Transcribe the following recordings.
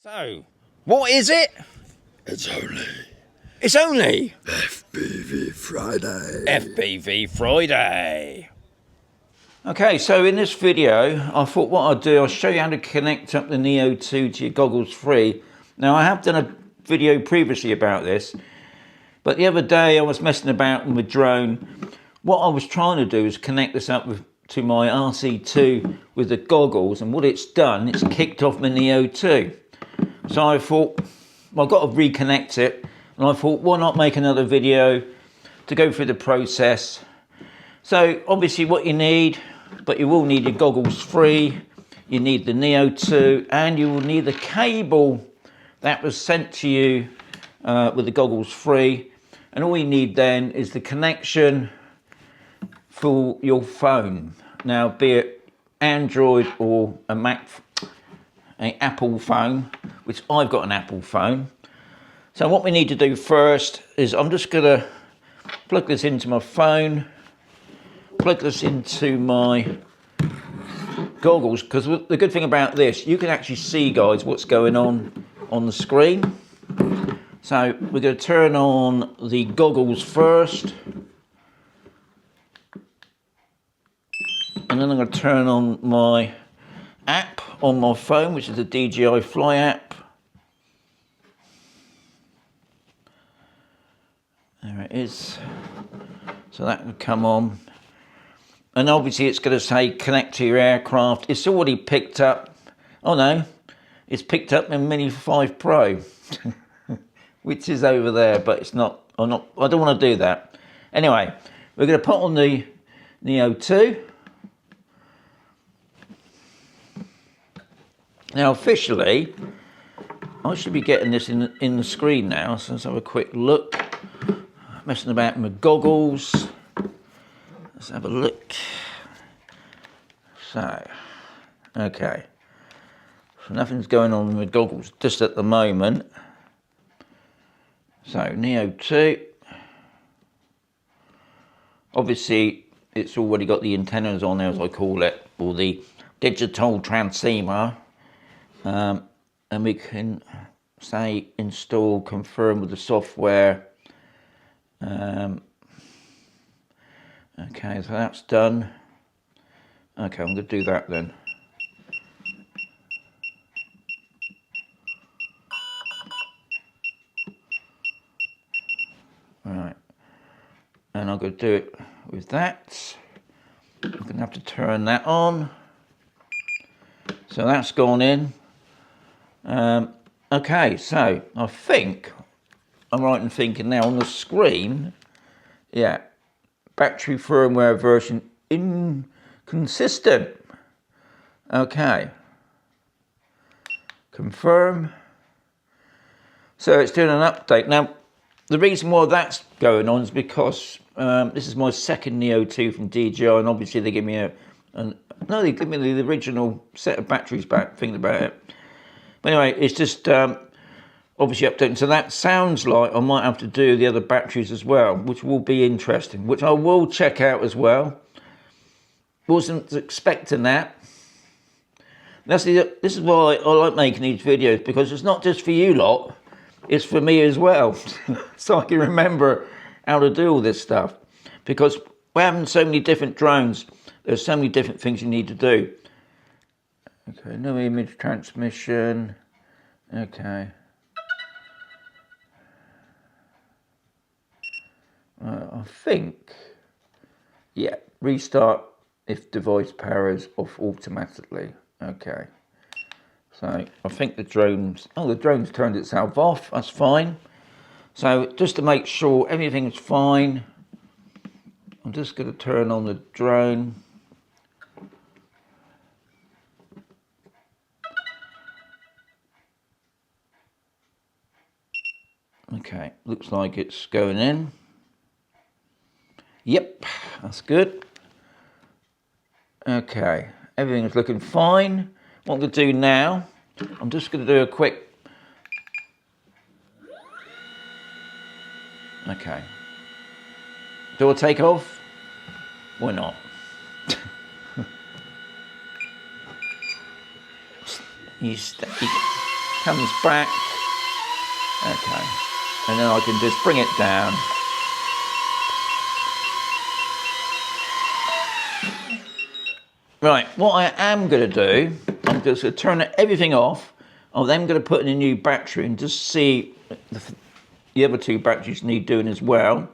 So, what is it? It's only FPV Friday. FPV Friday. Okay, so in this video, I thought what I'd do, I'll show you how to connect up the Neo 2 to your Goggles 3. Now, I have done a video previously about this, but the other day I was messing about with the drone. What I was trying to do is connect this up to my RC2 with the goggles, and what it's done, it's kicked off my Neo 2. So I thought, well, I've got to reconnect it, and I thought, why not make another video to go through the process. So obviously what you need, but you will need your Goggles 3, you need the Neo 2, and you will need the cable that was sent to you with the Goggles 3. And all you need then is the connection for your phone. Now, be it Android or an Apple phone, which I've got an Apple phone. So what we need to do first is I'm just going to plug this into my phone, plug this into my goggles, because the good thing about this, you can actually see, guys, what's going on the screen. So we're going to turn on the goggles first, and then I'm going to turn on my app on my phone, which is the DJI Fly app. There it is. So that will come on. And obviously it's going to say connect to your aircraft. It's already picked up. Oh no, it's picked up my Mini 5 Pro, which is over there, but it's not. I don't want to do that. Anyway, we're going to put on the Neo 2. Now officially, I should be getting this in the screen now, so let's have a quick look. Messing about with my goggles. Let's have a look. So, okay. So nothing's going on with my goggles just at the moment. So, Neo 2. Obviously, it's already got the antennas on there, as I call it, or the digital transceiver. And we can say install, confirm with the software. Okay, so that's done. Okay, I'm going to do that then. Right, and I'm going to do it with that. I'm going to have to turn that on. So that's gone in. Okay, so I think I'm right in thinking now on the screen, yeah, battery firmware version inconsistent. Okay, confirm. So it's doing an update. Now, the reason why that's going on is because this is my second Neo 2 from DJI, and obviously they give me they give me the original set of batteries back, thinking about it. But anyway, it's just obviously updating. So that sounds like I might have to do the other batteries as well, which will be interesting, which I will check out as well. Wasn't expecting that. This is why I like making these videos, because it's not just for you lot, it's for me as well. So I can remember how to do all this stuff. Because we're having so many different drones, there's so many different things you need to do. Okay, no image transmission. Okay. I think, yeah, restart if device powers off automatically. Okay. So I think the drone's turned itself off. That's fine. So just to make sure everything's fine, I'm just going to turn on the drone. Okay, looks like it's going in. Yep, that's good. Okay, everything is looking fine. What I'm going to do now, I'm just going to do a quick... Okay. Do I take off? Why not? You comes back. Okay, and then I can just bring it down. Right, what I am going to do, I'm just going to turn everything off. I'm then going to put in a new battery and just see the other two batteries need doing as well.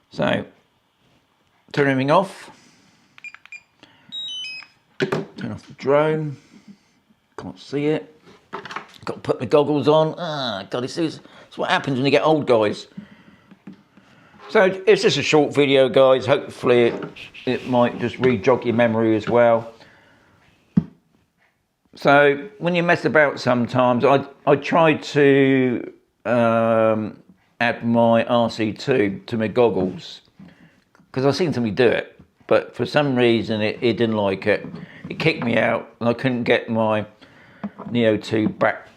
So, turn everything off. Turn off the drone. Can't see it. Got to put my goggles on. Ah, God, it's what happens when you get old, guys. So it's just a short video, guys. Hopefully it might just re-jog your memory as well. So when you mess about sometimes, I tried to add my RC2 to my goggles because I seen somebody do it, but for some reason it didn't like it. It kicked me out and I couldn't get my Neo 2 back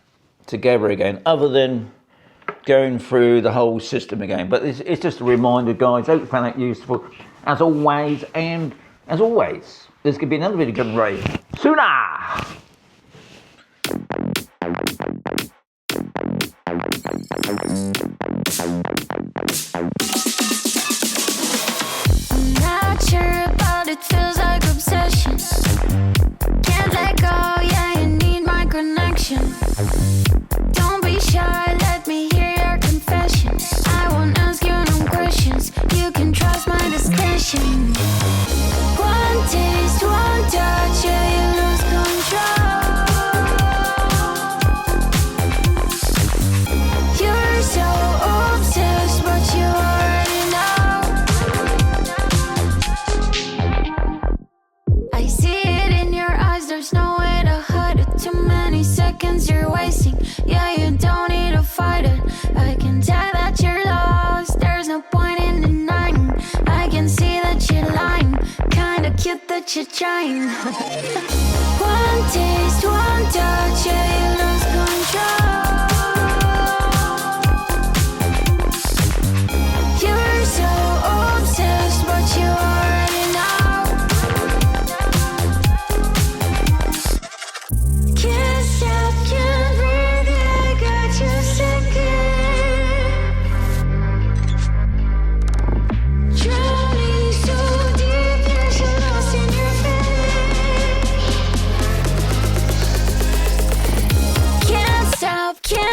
together again, other than going through the whole system again. But it's just a reminder, guys. Hope you found that useful as always, and as always, there's going to be another video coming right sooner. I'm not sure about it, feels like obsession. Can't let go, yeah, you need my connection. Don't be shy, let me hear your confession. I won't ask you no questions, you can trust my discretion. One taste, one touch, yeah, you lose control. You're so obsessed, but you already know. I see it in your eyes, there's no way to hide it. Too many seconds you're wasting, yeah, you don't need to fight it. I can tell that you're lost, there's no point in denying. I can see that you're lying, kinda cute that you're trying. One taste, one touch, yeah, you lose control. You're so obsessed, but you already know. Can't stop, can't breathe, yeah, I got you second. Drowning so deep, yeah, you're lost in your bed. Can't stop, can't